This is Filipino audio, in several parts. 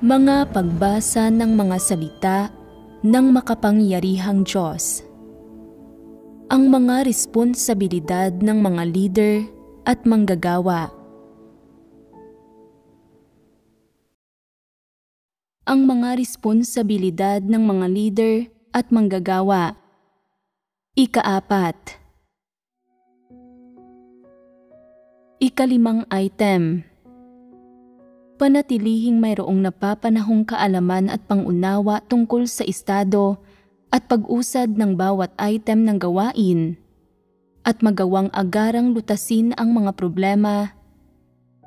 Mga pagbasa ng mga salita ng makapangyarihang Diyos. Ang mga responsibilidad ng mga leader at manggagawa. Ang mga responsibilidad ng mga leader at manggagawa. Ika-4. Ika-5 item. Panatilihing mayroong napapanahong kaalaman at pangunawa tungkol sa estado at pag-usad ng bawat item ng gawain at magawang agarang lutasin ang mga problema,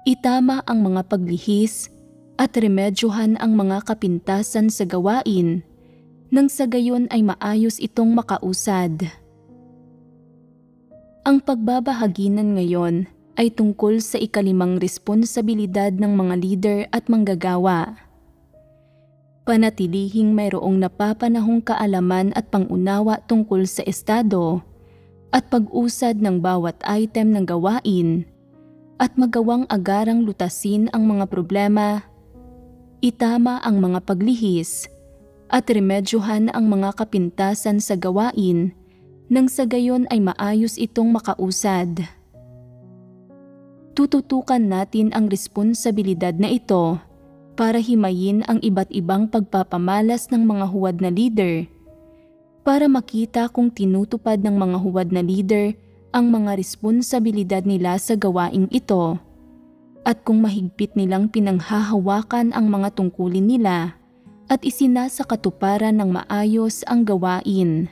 itama ang mga paglihis at remedyohan ang mga kapintasan sa gawain nang sa gayon ay maayos itong makausad. Ang pagbabahaginan ngayon ay tungkol sa ika-5 responsibilidad ng mga leader at manggagawa. Panatilihing mayroong napapanahong kaalaman at pangunawa tungkol sa estado at pag-usad ng bawat item ng gawain at magawang agarang lutasin ang mga problema, itama ang mga paglihis at remedyohan ang mga kapintasan sa gawain nang sa gayon ay maayos itong makausad. Tututukan natin ang responsibilidad na ito para himayin ang iba't ibang pagpapamalas ng mga huwad na leader, para makita kung tinutupad ng mga huwad na leader ang mga responsibilidad nila sa gawaing ito, at kung mahigpit nilang pinanghahawakan ang mga tungkulin nila at isinasakatuparan ng maayos ang gawain.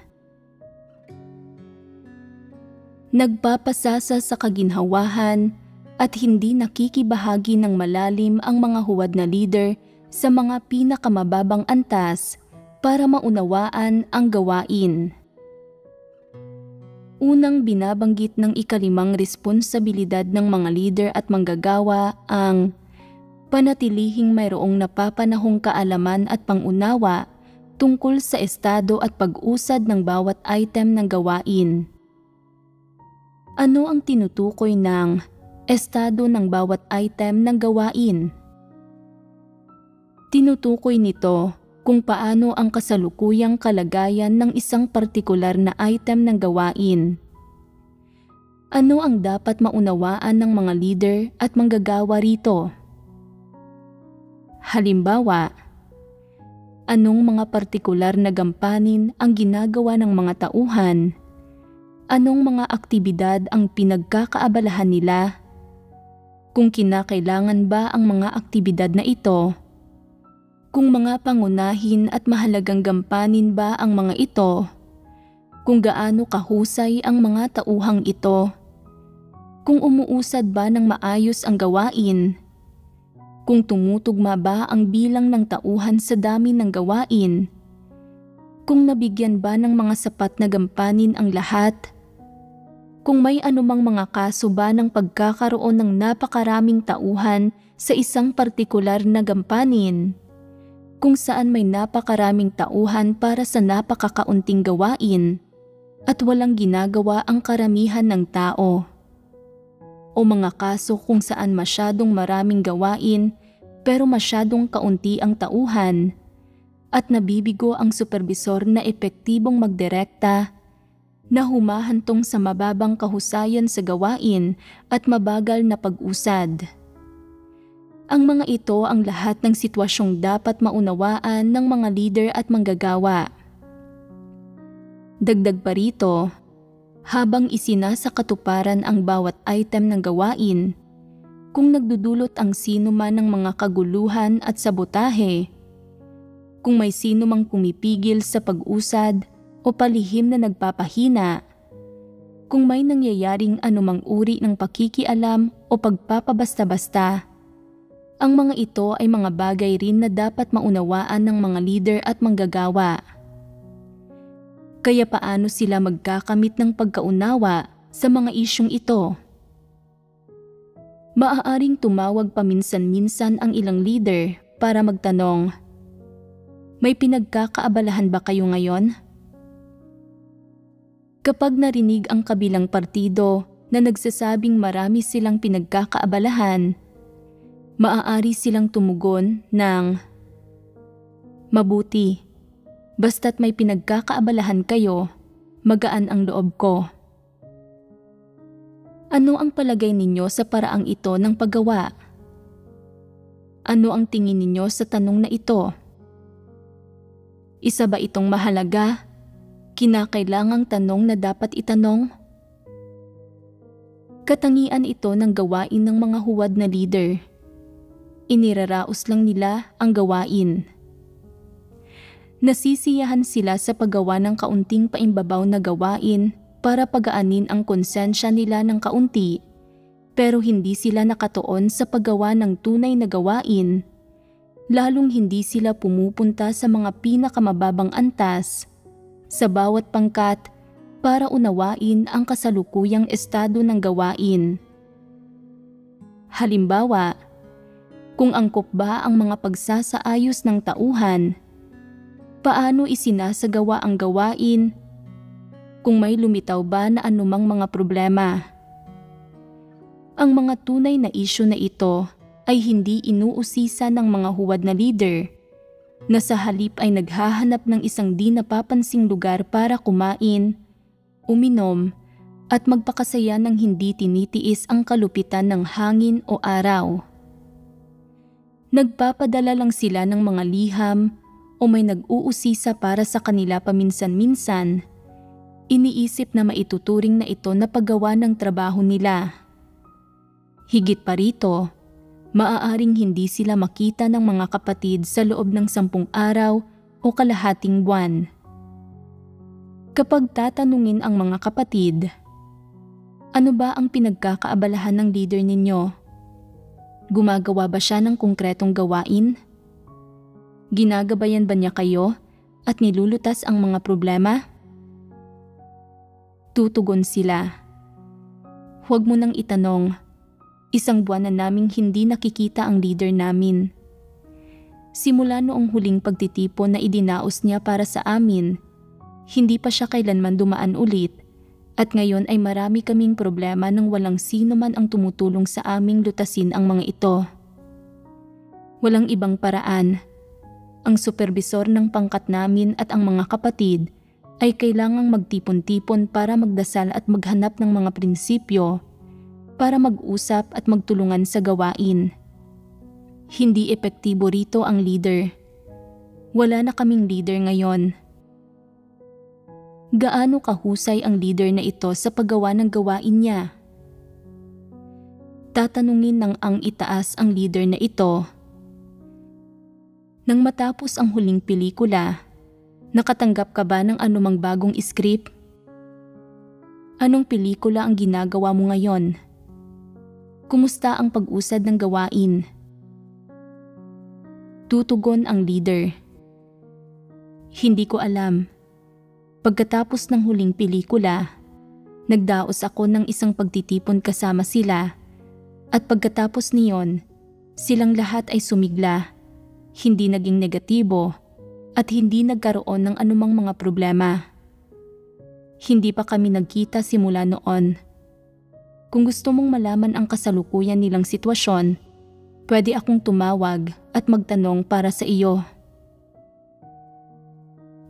Nagpapasasa sa kaginhawahan at hindi nakikibahagi ng malalim ang mga huwad na leader sa mga pinakamababang antas para maunawaan ang gawain. Unang binabanggit ng ika-5 responsibilidad ng mga leader at manggagawa ang panatilihing mayroong napapanahong kaalaman at pangunawa tungkol sa estado at pag-usad ng bawat item ng gawain. Ano ang tinutukoy ng estado ng bawat item ng gawain? Tinutukoy nito kung paano ang kasalukuyang kalagayan ng isang partikular na item ng gawain. Ano ang dapat maunawaan ng mga leader at manggagawa rito? Halimbawa, anong mga partikular na gampanin ang ginagawa ng mga tauhan? Anong mga aktibidad ang pinagkakaabalahan nila? Kung kinakailangan ba ang mga aktibidad na ito? Kung mga pangunahin at mahalagang gampanin ba ang mga ito? Kung gaano kahusay ang mga tauhang ito? Kung umuusad ba ng maayos ang gawain? Kung tumutugma ba ang bilang ng tauhan sa dami ng gawain? Kung nabigyan ba ng mga sapat na gampanin ang lahat? Kung may anumang mga kaso ba ng pagkakaroon ng napakaraming tauhan sa isang partikular na gampanin, kung saan may napakaraming tauhan para sa napakakaunting gawain at walang ginagawa ang karamihan ng tao, o mga kaso kung saan masyadong maraming gawain pero masyadong kaunti ang tauhan at nabibigo ang supervisor na epektibong magdirekta, na humahantong sa mababang kahusayan sa gawain at mabagal na pag-usad. Ang mga ito ang lahat ng sitwasyong dapat maunawaan ng mga leader at manggagawa. Dagdag pa rito, habang isinasakatuparan ang bawat item ng gawain, kung nagdudulot ang sino man ng mga kaguluhan at sabotahe, kung may sino mang pumipigil sa pag-usad o palihim na nagpapahina, kung may nangyayaring anumang uri ng pakikialam o pagpapabasta-basta, ang mga ito ay mga bagay rin na dapat maunawaan ng mga leader at manggagawa. Kaya paano sila magkakamit ng pagkaunawa sa mga isyong ito? Maaaring tumawag paminsan-minsan ang ilang leader para magtanong, "May pinagkakaabalahan ba kayo ngayon?" Kapag narinig ang kabilang partido na nagsasabing marami silang pinagkakaabalahan, maaari silang tumugon ng, Mabuti. Basta't may pinagkakaabalahan kayo, magaan ang loob ko. Ano ang palagay ninyo sa paraang ito ng paggawa? Ano ang tingin ninyo sa tanong na ito? Isa ba itong mahalaga? Kinakailangang tanong na dapat itanong? Katangian ito ng gawain ng mga huwad na leader. Iniraraos lang nila ang gawain. Nasisiyahan sila sa paggawa ng kaunting paimbabaw na gawain para pagaanin ang konsensya nila ng kaunti, pero hindi sila nakatuon sa paggawa ng tunay na gawain, lalong hindi sila pumupunta sa mga pinakamababang antas sa bawat pangkat para unawain ang kasalukuyang estado ng gawain. Halimbawa, kung angkop ba ang mga pagsasaayos ng tauhan, paano isinasagawa ang gawain? Kung may lumitaw ba na anumang mga problema? Ang mga tunay na isyu na ito ay hindi inuusisa ng mga huwad na leader na sa halip ay naghahanap ng isang di napapansing lugar para kumain, uminom at magpakasaya ng hindi tinitiis ang kalupitan ng hangin o araw. Nagpapadala lang sila ng mga liham o may nag-uusisa para sa kanila paminsan-minsan. Iniisip na maituturing na ito na paggawa ng trabaho nila. Higit pa rito, maaaring hindi sila makita ng mga kapatid sa loob ng 10 araw o kalahating buwan. Kapag tatanungin ang mga kapatid, ano ba ang pinagkakaabalahan ng leader ninyo? Gumagawa ba siya ng konkretong gawain? Ginagabayan ba niya kayo at nilulutas ang mga problema? Tutugon sila. Huwag mo nang itanong. 1 buwan na naming hindi nakikita ang leader namin. Simula noong huling pagtitipon na idinaos niya para sa amin, hindi pa siya kailanman dumaan ulit at ngayon ay marami kaming problema nang walang sino man ang tumutulong sa aming lutasin ang mga ito. Walang ibang paraan. Ang supervisor ng pangkat namin at ang mga kapatid ay kailangang magtipon-tipon para magdasal at maghanap ng mga prinsipyo para mag-usap at magtulungan sa gawain. Hindi epektibo rito ang leader. Wala na kaming leader ngayon. Gaano kahusay ang leader na ito sa paggawa ng gawain niya? Tatanungin ng ang itaas ang leader na ito. Nang matapos ang huling pelikula, nakatanggap ka ba ng anumang bagong script? Anong pelikula ang ginagawa mo ngayon? Kumusta ang pag-usad ng gawain? Tutugon ang leader. Hindi ko alam. Pagkatapos ng huling pelikula, nagdaos ako ng isang pagtitipon kasama sila at pagkatapos niyon, silang lahat ay sumigla, hindi naging negatibo at hindi nagkaroon ng anumang mga problema. Hindi pa kami nagkita simula noon. Kung gusto mong malaman ang kasalukuyan nilang sitwasyon, pwede akong tumawag at magtanong para sa iyo.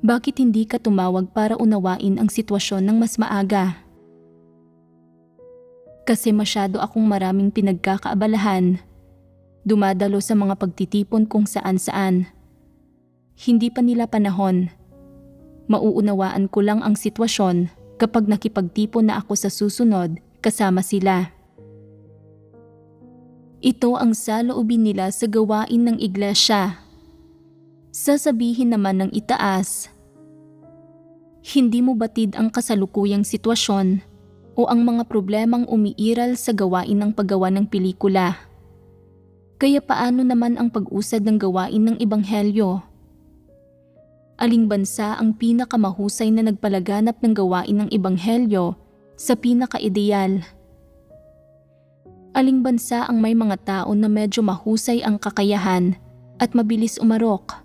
Bakit hindi ka tumawag para unawain ang sitwasyon ng mas maaga? Kasi masyado akong maraming pinagkakaabalahan. Dumadalo sa mga pagtitipon kung saan-saan. Hindi pa nila panahon. Mauunawaan ko lang ang sitwasyon kapag nakipagtipon na ako sa susunod kasama sila. Ito ang saloobin nila sa gawain ng iglesia. Sasabihin naman ng itaas, hindi mo batid ang kasalukuyang sitwasyon o ang mga problemang umiiral sa gawain ng paggawa ng pelikula. Kaya paano naman ang pag-usad ng gawain ng ebanghelyo? Aling bansa ang pinakamahusay na nagpalaganap ng gawain ng ebanghelyo sa pinaka-ideal? Aling bansa ang may mga tao na medyo mahusay ang kakayahan at mabilis umarok?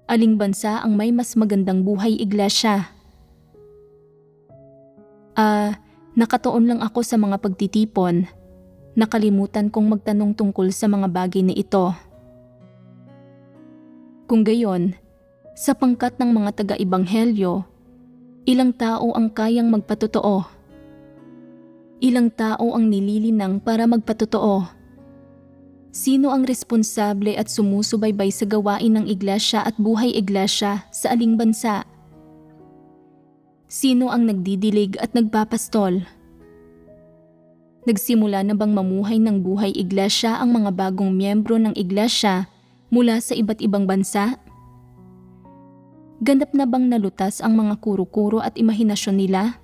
Aling bansa ang may mas magandang buhay iglesia? Nakatuon lang ako sa mga pagtitipon. Nakalimutan kong magtanong tungkol sa mga bagay na ito. Kung gayon, sa pangkat ng mga taga-ibanghelyo, ilang tao ang kayang magpatotoo? Ilang tao ang nililinang para magpatotoo? Sino ang responsable at sumusubaybay sa gawain ng iglesia at buhay iglesia sa aling bansa? Sino ang nagdidilig at nagpapastol? Nagsimula na bang mamuhay ng buhay iglesia ang mga bagong miyembro ng iglesia mula sa iba't ibang bansa? Ganap na bang nalutas ang mga kuro-kuro at imahinasyon nila?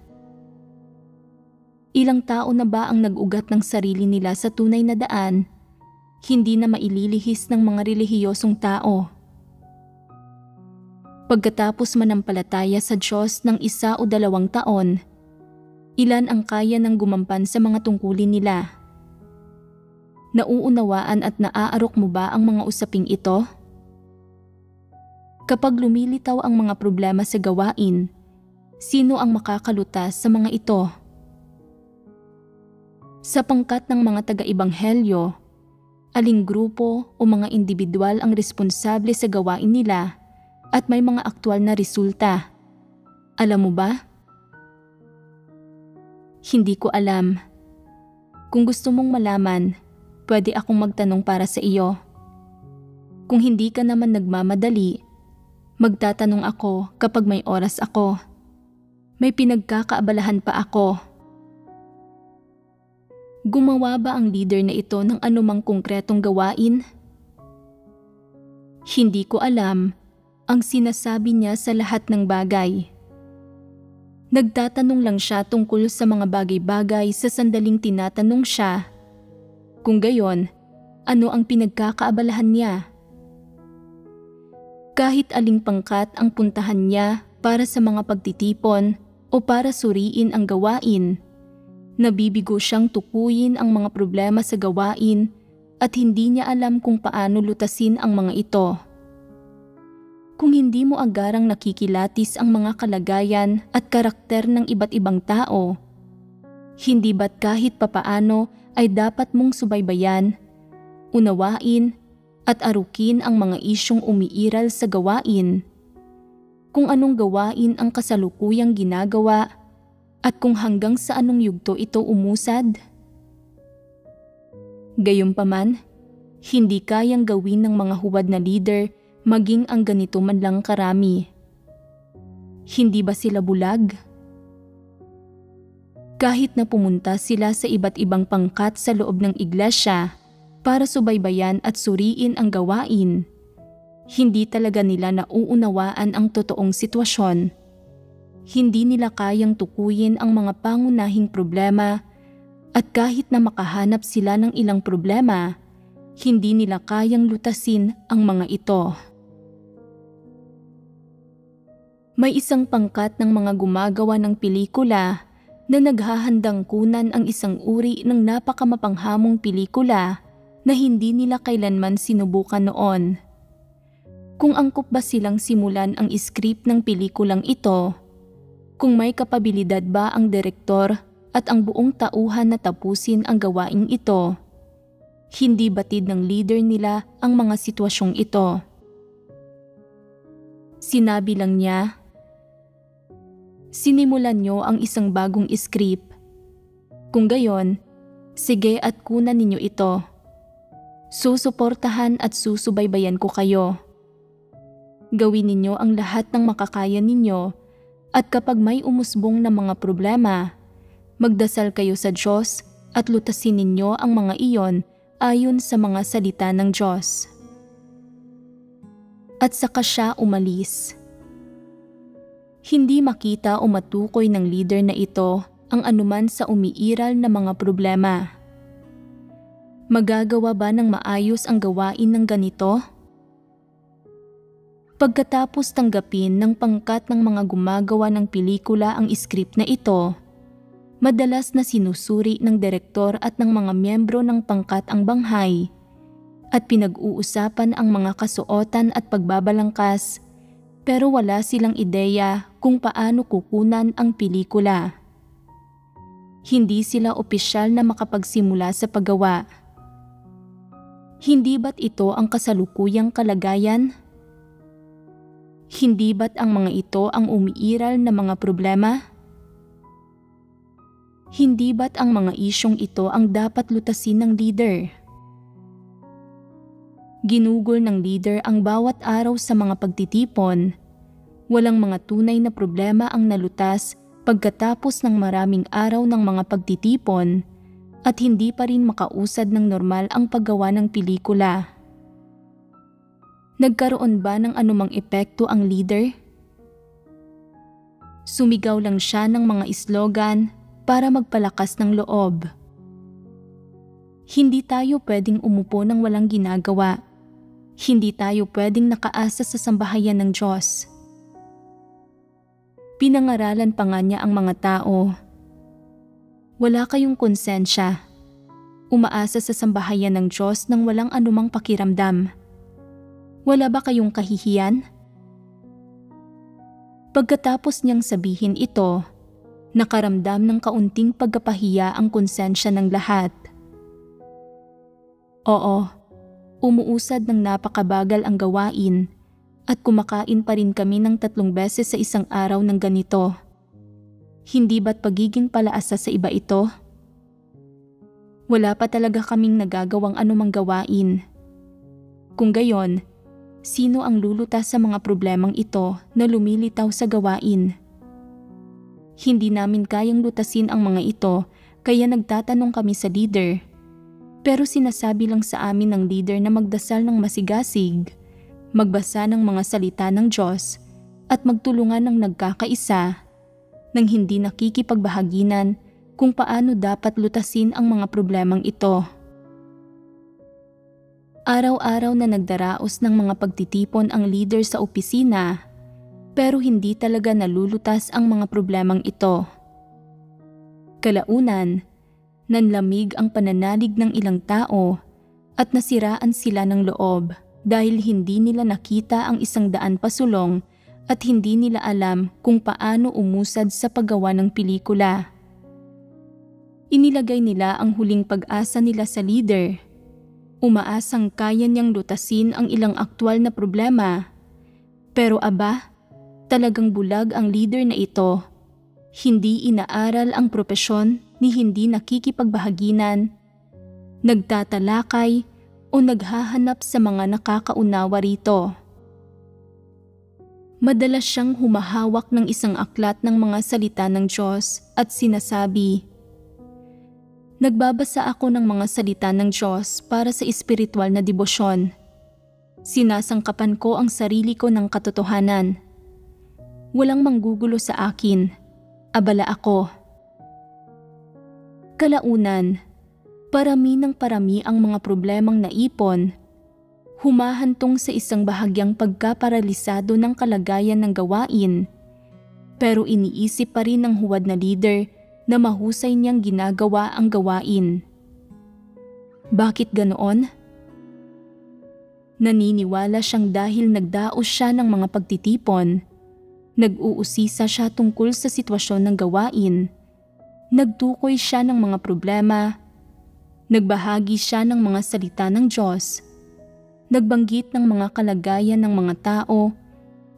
Ilang tao na ba ang nag-ugat ng sarili nila sa tunay na daan, hindi na maililihis ng mga relihiyosong tao? Pagkatapos manampalataya sa Diyos ng 1 o 2 taon, ilan ang kaya ng gumampan sa mga tungkulin nila? Nauunawaan at naaarok mo ba ang mga usaping ito? Kapag lumilitaw ang mga problema sa gawain, sino ang makakalutas sa mga ito? Sa pangkat ng mga taga-ibanghelyo, aling grupo o mga individual ang responsable sa gawain nila at may mga aktwal na resulta? Alam mo ba? Hindi ko alam. Kung gusto mong malaman, pwede akong magtanong para sa iyo. Kung hindi ka naman nagmamadali, magtatanong ako kapag may oras ako. May pinagkakaabalahan pa ako. Gumawa ba ang leader na ito ng anumang konkretong gawain? Hindi ko alam ang sinasabi niya sa lahat ng bagay. Nagtatanong lang siya tungkol sa mga bagay-bagay sa sandaling tinatanong siya. Kung gayon, ano ang pinagkakaabalahan niya? Kahit aling pangkat ang puntahan niya para sa mga pagtitipon o para suriin ang gawain, nabibigo siyang tukuyin ang mga problema sa gawain at hindi niya alam kung paano lutasin ang mga ito. Kung hindi mo agarang nakikilatis ang mga kalagayan at karakter ng iba't ibang tao, hindi ba't kahit papaano ay dapat mong subaybayan, unawain at arukin ang mga isyong umiiral sa gawain? Kung anong gawain ang kasalukuyang ginagawa at kung hanggang sa anong yugto ito umusad? Gayunpaman, hindi kayang gawin ng mga huwad na leader maging ang ganito man lang karami. Hindi ba sila bulag? Kahit na pumunta sila sa iba't ibang pangkat sa loob ng iglesia para subaybayan at suriin ang gawain, hindi talaga nila nauunawaan ang totoong sitwasyon. Hindi nila kayang tukuyin ang mga pangunahing problema at kahit na makahanap sila ng ilang problema, hindi nila kayang lutasin ang mga ito. May isang pangkat ng mga gumagawa ng pelikula na naghahandang kunan ang isang uri ng napakamapanghamong pelikula na hindi nila kailanman sinubukan noon. Kung angkop ba silang simulan ang script ng pelikulang ito, kung may kapabilidad ba ang direktor at ang buong tauhan na tapusin ang gawaing ito, hindi batid ng leader nila ang mga sitwasyong ito. Sinabi lang niya, "Sinimulan niyo ang isang bagong script. Kung gayon, sige at kunan ninyo ito. Susuportahan at susubaybayan ko kayo. Gawin ninyo ang lahat ng makakaya ninyo at kapag may umusbong na mga problema, magdasal kayo sa Diyos at lutasin ninyo ang mga iyon ayon sa mga salita ng Diyos." At saka siya umalis. Hindi makita o matukoy ng leader na ito ang anuman sa umiiral na mga problema. Magagawa ba ng maayos ang gawain ng ganito? Pagkatapos tanggapin ng pangkat ng mga gumagawa ng pelikula ang script na ito, madalas na sinusuri ng direktor at ng mga miyembro ng pangkat ang banghay at pinag-uusapan ang mga kasuotan at pagbabalangkas, pero wala silang ideya kung paano kukunan ang pelikula. Hindi sila opisyal na makapagsimula sa paggawa. Hindi ba't ito ang kasalukuyang kalagayan? Hindi ba't ang mga ito ang umiiral na mga problema? Hindi ba't ang mga isyong ito ang dapat lutasin ng leader? Ginugol ng leader ang bawat araw sa mga pagtitipon. Walang mga tunay na problema ang nalutas pagkatapos ng maraming araw ng mga pagtitipon at hindi pa rin makausad ng normal ang paggawa ng pelikula. Nagkaroon ba ng anumang epekto ang leader? Sumigaw lang siya ng mga slogan para magpalakas ng loob. Hindi tayo pwedeng umupo ng walang ginagawa. Hindi tayo pwedeng nakaasa sa sambahayan ng Diyos. Pinangaralan pa nga niya ang mga tao. Wala kayong konsensya. Umaasa sa sambahayan ng Diyos nang walang anumang pakiramdam. Wala ba kayong kahihiyan? Pagkatapos niyang sabihin ito, nakaramdam ng kaunting pagkapahiya ang konsensya ng lahat. Oo, umuusad ng napakabagal ang gawain at kumakain pa rin kami ng 3 beses sa isang araw ng ganito. Hindi ba't pagiging palaasa sa iba ito? Wala pa talaga kaming nagagawang anumang gawain. Kung gayon, sino ang lulutas sa mga problemang ito na lumilitaw sa gawain? Hindi namin kayang lutasin ang mga ito kaya nagtatanong kami sa leader. Pero sinasabi lang sa amin ng leader na magdasal ng masigasig, magbasa ng mga salita ng Diyos at magtulungan ng nagkakaisa nang hindi nakikipagbahaginan kung paano dapat lutasin ang mga problemang ito. Araw-araw na nagdaraos ng mga pagtitipon ang leader sa opisina pero hindi talaga nalulutas ang mga problemang ito. Kalaunan, nanlamig ang pananalig ng ilang tao at nasiraan sila ng loob dahil hindi nila nakita ang 100 pasulong at hindi nila alam kung paano umusad sa paggawa ng pelikula. Inilagay nila ang huling pag-asa nila sa leader. Umaasang kaya niyang lutasin ang ilang aktwal na problema. Pero aba, talagang bulag ang leader na ito. Hindi inaaral ang propesyon ni hindi nakikipagbahaginan, nagtatalakay o naghahanap sa mga nakakaunawa rito. Madalas siyang humahawak ng isang aklat ng mga salita ng Diyos at sinasabi, "Nagbabasa ako ng mga salita ng Diyos para sa espiritual na debosyon. Sinasangkapan ko ang sarili ko ng katotohanan. Walang manggugulo sa akin. Abala ako." Kalaunan, parami ng parami ang mga problemang naipon, humahantong sa isang bahagyang pagkaparalisado ng kalagayan ng gawain, pero iniisip pa rin ng huwad na leader na mahusay niyang ginagawa ang gawain. Bakit ganoon? Naniniwala siyang dahil nagdaos siya ng mga pagtitipon, nag-uusisa siya tungkol sa sitwasyon ng gawain, nagtukoy siya ng mga problema, nagbahagi siya ng mga salita ng Diyos, nagbanggit ng mga kalagayan ng mga tao,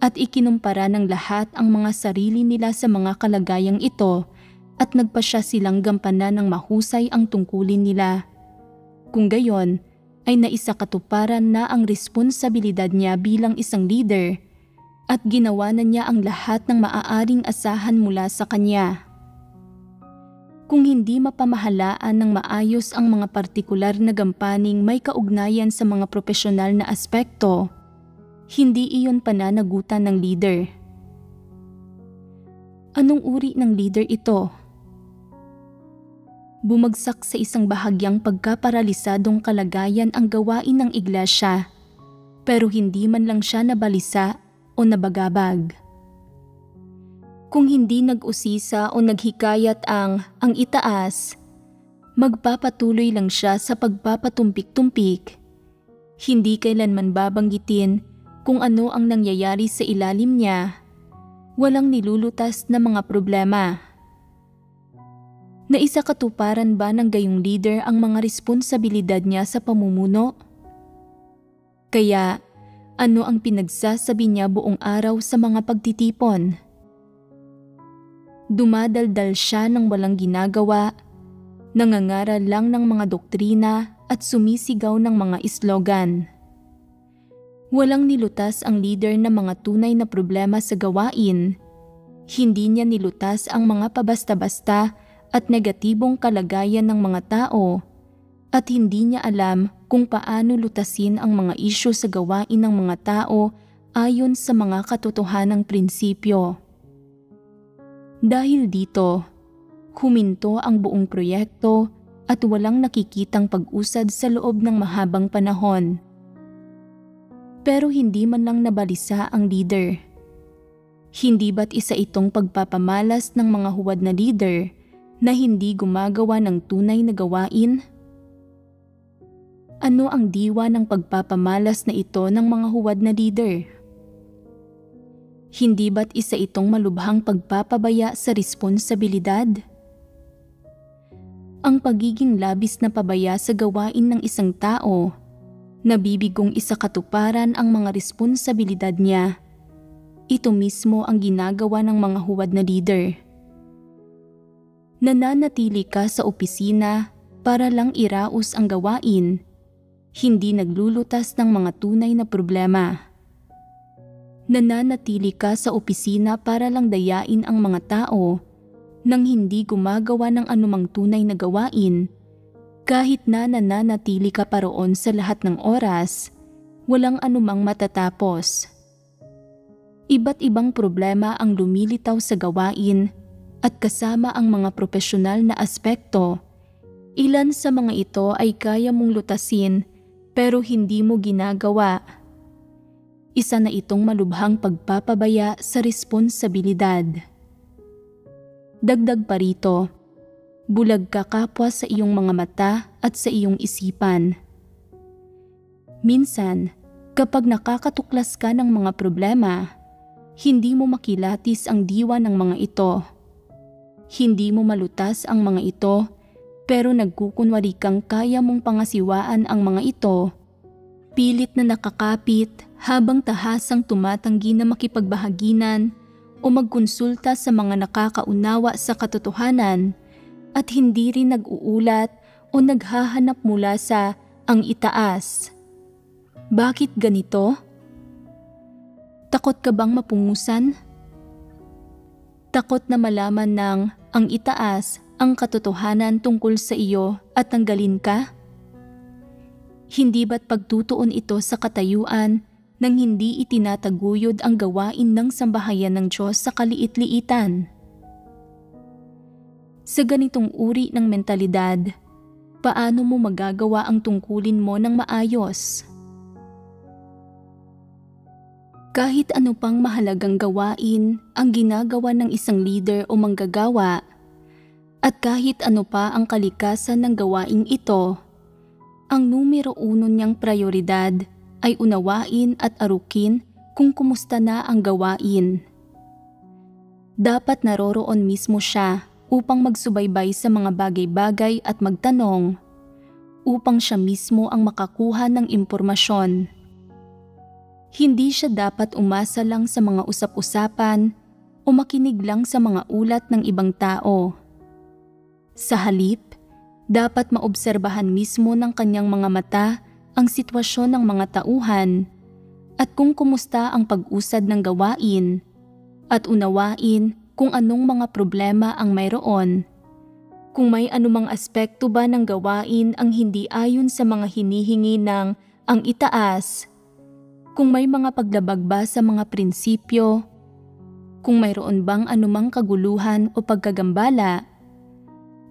at ikinumpara ng lahat ang mga sarili nila sa mga kalagayang ito at nagpasya silang gampanan ng mahusay ang tungkulin nila. Kung gayon, ay naisakatuparan na ang responsibilidad niya bilang isang leader at ginawa na niya ang lahat ng maaaring asahan mula sa kanya. Kung hindi mapamahalaan ng maayos ang mga partikular na gampaning may kaugnayan sa mga propesyonal na aspekto, hindi iyon pananagutan ng leader. Anong uri ng leader ito? Bumagsak sa isang bahagyang pagkaparalisadong kalagayan ang gawain ng iglesia, pero hindi man lang siya nabalisa o nabagabag. Kung hindi nag-usisa o naghikayat ang itaas, magpapatuloy lang siya sa pagpapatumpik-tumpik. Hindi kailanman babanggitin kung ano ang nangyayari sa ilalim niya. Walang nilulutas na mga problema. Naisakatuparan ba ng gayong leader ang mga responsibilidad niya sa pamumuno? Kaya, Ano ang pinagsasabi niya buong araw sa mga pagtitipon? Dumadaldal siya ng walang ginagawa, nangangaral lang ng mga doktrina at sumisigaw ng mga slogan. Walang nilutas ang leader ng mga tunay na problema sa gawain. Hindi niya nilutas ang mga pabasta-basta at negatibong kalagayan ng mga tao, at hindi niya alam kung paano lutasin ang mga isyu sa gawain ng mga tao ayon sa mga katotohanang prinsipyo. Dahil dito, huminto ang buong proyekto at walang nakikitang pag-usad sa loob ng mahabang panahon. Pero hindi man lang nabalisa ang leader. Hindi ba't isa itong pagpapamalas ng mga huwad na leader na hindi gumagawa ng tunay na gawain? Ano ang diwa ng pagpapamalas na ito ng mga huwad na leader? Hindi ba't isa itong malubhang pagpapabaya sa responsibilidad? Ang pagiging labis na pabaya sa gawain ng isang tao, nabibigong isakatuparan ang mga responsibilidad niya. Ito mismo ang ginagawa ng mga huwad na leader. Nananatili ka sa opisina para lang iraos ang gawain, hindi naglulutas ng mga tunay na problema. Nananatili ka sa opisina para lang dayain ang mga tao nang hindi gumagawa ng anumang tunay na gawain. Kahit na nananatili ka pa roon sa lahat ng oras, walang anumang matatapos. Iba't ibang problema ang lumilitaw sa gawain at kasama ang mga propesyonal na aspekto. Ilan sa mga ito ay kaya mong lutasin pero hindi mo ginagawa. Isa na itong malubhang pagpapabaya sa responsibilidad. Dagdag pa rito, bulag ka kapwa sa iyong mga mata at sa iyong isipan. Minsan, kapag nakakatuklas ka ng mga problema, hindi mo makilatis ang diwa ng mga ito. Hindi mo malutas ang mga ito, pero nagkukunwari kang kaya mong pangasiwaan ang mga ito. Pilit na nakakapit habang tahasang tumatanggi na makipagbahaginan o magkonsulta sa mga nakakaunawa sa katotohanan at hindi rin nag-uulat o naghahanap mula sa ang itaas. Bakit ganito? Takot ka bang mapungusan? Takot na malaman ng ang itaas ang katotohanan tungkol sa iyo at tanggalin ka? Hindi ba't pagtutuon ito sa katayuan nang hindi itinataguyod ang gawain ng sambahayan ng Diyos sa kaliit-liitan? Sa ganitong uri ng mentalidad, paano mo magagawa ang tungkulin mo ng maayos? Kahit ano pang mahalagang gawain ang ginagawa ng isang leader o manggagawa, at kahit ano pa ang kalikasan ng gawaing ito, ang numero 1 niyang prioridad ay unawain at arukin kung kumusta na ang gawain. Dapat naroroon mismo siya upang magsubaybay sa mga bagay-bagay at magtanong, upang siya mismo ang makakuha ng impormasyon. Hindi siya dapat umasa lang sa mga usap-usapan o makinig lang sa mga ulat ng ibang tao. Sa halip, dapat maobserbahan mismo ng kanyang mga mata ang sitwasyon ng mga tauhan at kung kumusta ang pag-usad ng gawain at unawain kung anong mga problema ang mayroon. Kung may anumang aspekto ba ng gawain ang hindi ayon sa mga hinihingi ng ang itaas, kung may mga paglabag ba sa mga prinsipyo, kung mayroon bang anumang kaguluhan o pagkagambala,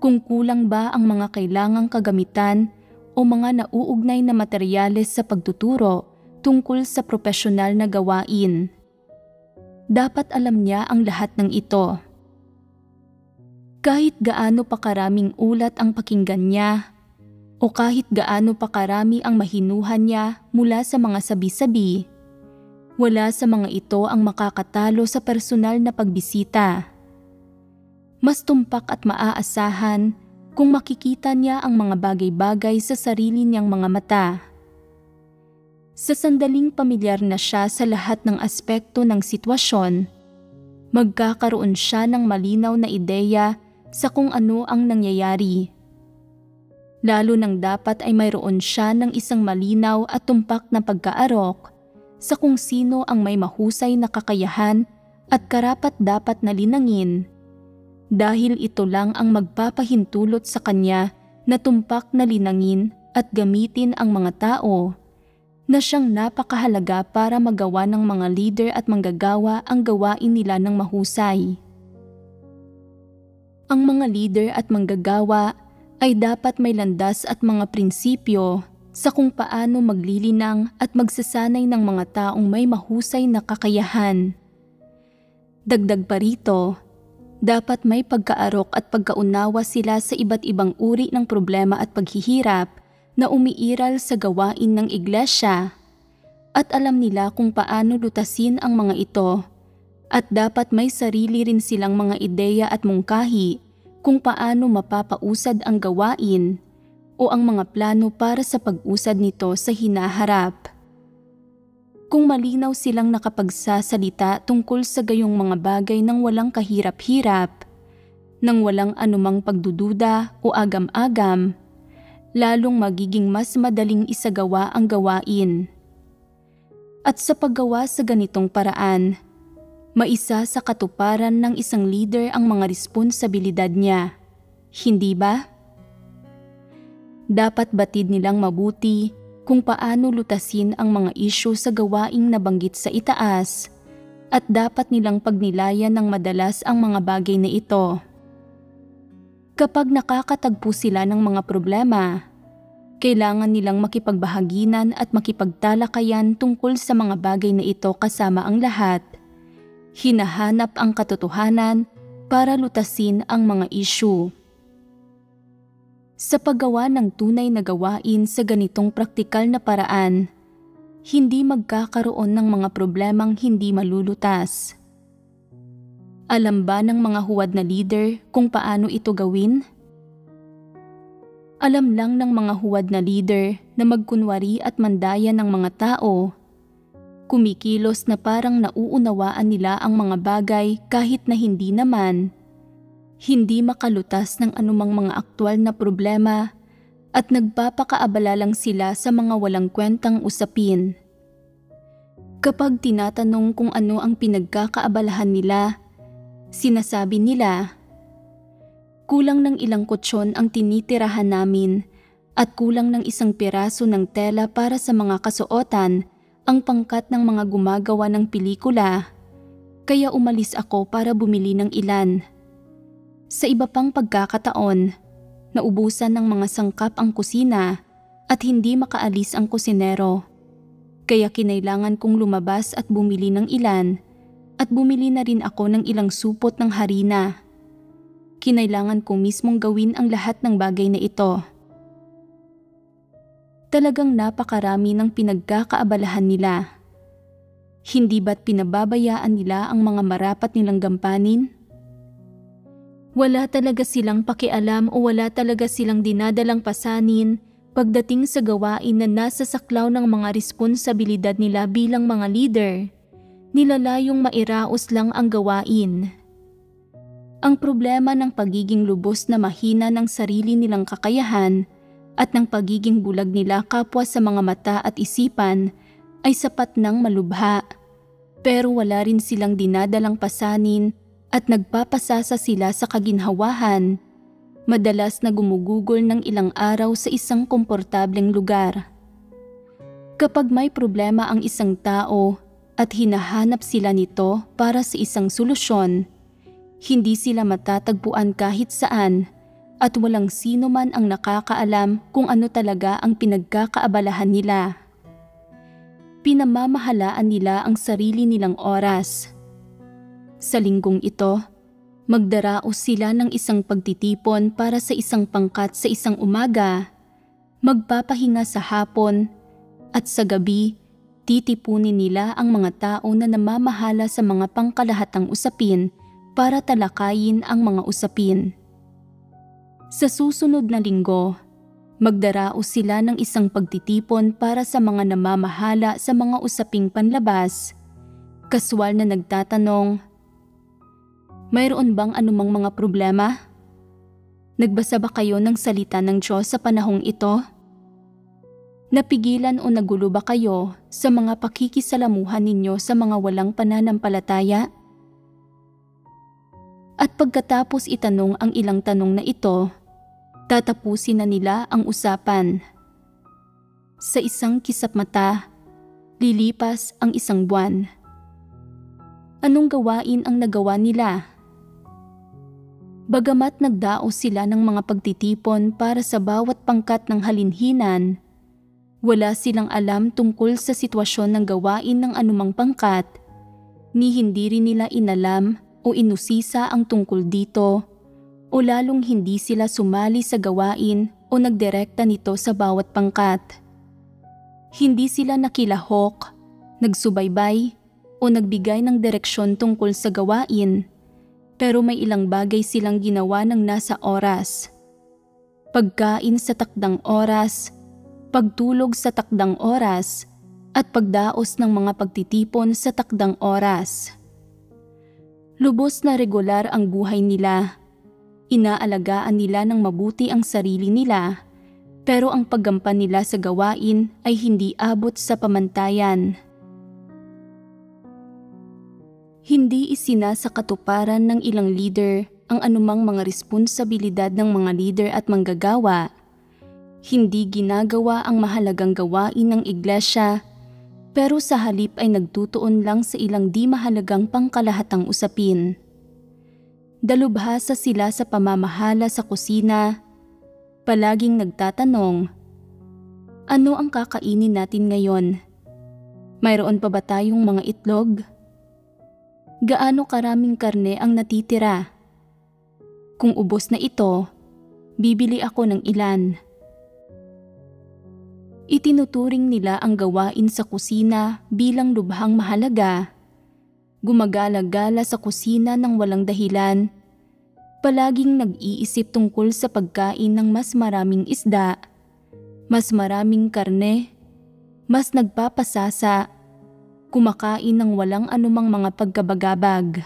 kung kulang ba ang mga kailangang kagamitan o mga nauugnay na materyales sa pagtuturo tungkol sa propesyonal na gawain. Dapat alam niya ang lahat ng ito. Kahit gaano pa karaming ulat ang pakinggan niya, o kahit gaano pa karami ang mahinuhan niya mula sa mga sabi-sabi, wala sa mga ito ang makakatalo sa personal na pagbisita. Mas tumpak at maaasahan kung makikita niya ang mga bagay-bagay sa sarili niyang mga mata. Sa sandaling pamilyar na siya sa lahat ng aspekto ng sitwasyon, magkakaroon siya ng malinaw na ideya sa kung ano ang nangyayari. Lalo nang dapat ay mayroon siya ng isang malinaw at tumpak na pagkaarok sa kung sino ang may mahusay na kakayahan at karapat-dapat na linangin, dahil ito lang ang magpapahintulot sa kanya na tumpak na linangin at gamitin ang mga tao na siyang napakahalaga para magawa ng mga leader at manggagawa ang gawain nila ng mahusay. Ang mga leader at manggagawa ay dapat may landas at mga prinsipyo sa kung paano maglilinang at magsasanay ng mga taong may mahusay na kakayahan. Dagdag pa rito, dapat may pagkaarok at pagkaunawa sila sa iba't ibang uri ng problema at paghihirap na umiiral sa gawain ng iglesia, at alam nila kung paano lutasin ang mga ito, at dapat may sarili rin silang mga ideya at mungkahi kung paano mapapausad ang gawain o ang mga plano para sa pag-usad nito sa hinaharap. Kung malinaw silang nakapagsasalita tungkol sa gayong mga bagay ng walang kahirap-hirap, nang walang anumang pagdududa o agam-agam, lalong magiging mas madaling isagawa ang gawain. At sa paggawa sa ganitong paraan, maisa sa katuparan ng isang leader ang mga responsibilidad niya, hindi ba? Dapat batid nilang mabuti kung paano lutasin ang mga isyu sa gawaing nabanggit sa itaas, at dapat nilang pagnilayan ng madalas ang mga bagay na ito. Kapag nakakatagpo sila ng mga problema, kailangan nilang makipagbahaginan at makipagtalakayan tungkol sa mga bagay na ito kasama ang lahat. Hinahanap ang katotohanan para lutasin ang mga isyu. Sa paggawa ng tunay na gawain sa ganitong praktikal na paraan, hindi magkakaroon ng mga problemang hindi malulutas. Alam ba ng mga huwad na leader kung paano ito gawin? Alam lang ng mga huwad na leader na magkunwari at mandaya ng mga tao. Kumikilos na parang nauunawaan nila ang mga bagay kahit na hindi naman. Hindi makalutas ng anumang mga aktwal na problema at nagpapakaabala lang sila sa mga walang kwentang usapin. Kapag tinatanong kung ano ang pinagkakaabalahan nila, sinasabi nila, "Kulang ng ilang kutsyon ang tinitirahan namin at kulang ng isang piraso ng tela para sa mga kasuotan ang pangkat ng mga gumagawa ng pelikula, kaya umalis ako para bumili ng ilan." Sa iba pang pagkakataon, naubusan ng mga sangkap ang kusina at hindi makaalis ang kusinero, kaya kinailangan kong lumabas at bumili ng ilan, at bumili na rin ako ng ilang supot ng harina. Kinailangan ko mismong gawin ang lahat ng bagay na ito. Talagang napakarami ng pinagkakaabalahan nila. Hindi ba't pinababayaan nila ang mga marapat nilang gampanin? Wala talaga silang pakialam o wala talaga silang dinadalang pasanin pagdating sa gawain na nasa saklaw ng mga responsibilidad nila bilang mga leader. Nilalayong mairaos lang ang gawain. Ang problema ng pagiging lubos na mahina ng sarili nilang kakayahan at ng pagiging bulag nila kapwa sa mga mata at isipan ay sapat nang malubha, pero wala rin silang dinadalang pasanin at nagpapasasa sila sa kaginhawahan, madalas na gumugugol ng ilang araw sa isang komportableng lugar. Kapag may problema ang isang tao at hinahanap sila nito para sa isang solusyon, hindi sila matatagpuan kahit saan at walang sino man ang nakakaalam kung ano talaga ang pinagkakaabalahan nila. Pinamamahalaan nila ang sarili nilang oras. Sa linggong ito, magdaraos sila ng isang pagtitipon para sa isang pangkat sa isang umaga, magpapahinga sa hapon, at sa gabi, titipunin nila ang mga tao na namamahala sa mga pangkalahatang usapin para talakayin ang mga usapin. Sa susunod na linggo, Magdaraos sila ng isang pagtitipon para sa mga namamahala sa mga usaping panlabas. Kaswal na nagtatanong, "Mayroon bang anumang mga problema? Nagbasa ba kayo ng salita ng Diyos sa panahong ito? Napigilan o nagulo ba kayo sa mga pakikisalamuhan ninyo sa mga walang pananampalataya?" At pagkatapos itanong ang ilang tanong na ito, tatapusin na nila ang usapan. Sa isang kisap mata, lilipas ang isang buwan. Anong gawain ang nagawa nila? Bagamat nagdaos sila ng mga pagtitipon para sa bawat pangkat ng halinhinan, wala silang alam tungkol sa sitwasyon ng gawain ng anumang pangkat, ni hindi rin nila inalam o inusisa ang tungkol dito, o lalong hindi sila sumali sa gawain o nagdirekta nito sa bawat pangkat. Hindi sila nakilahok, nagsubaybay, o nagbigay ng direksyon tungkol sa gawain, pero may ilang bagay silang ginawa ng nasa oras. Pagkain sa takdang oras, pagtulog sa takdang oras, at pagdaos ng mga pagtitipon sa takdang oras. Lubos na regular ang buhay nila. Inaalagaan nila ng mabuti ang sarili nila, pero ang paggampan nila sa gawain ay hindi abot sa pamantayan. Hindi isinasakatuparan ng ilang leader ang anumang mga responsibilidad ng mga leader at manggagawa. Hindi ginagawa ang mahalagang gawain ng iglesia, pero sa halip ay nagtutuon lang sa ilang di mahalagang pangkalahatang usapin. Dalubhasa sila sa pamamahala sa kusina, palaging nagtatanong, "Ano ang kakainin natin ngayon? Mayroon pa ba tayong mga itlog? Gaano karaming karne ang natitira? Kung ubos na ito, bibili ako ng ilan." Itinuturing nila ang gawain sa kusina bilang lubhang mahalaga. Gumagala-gala sa kusina ng walang dahilan. Palaging nag-iisip tungkol sa pagkain ng mas maraming isda, mas maraming karne, mas nagpapasasa, kumakain ng walang anumang mga pagkabagabag.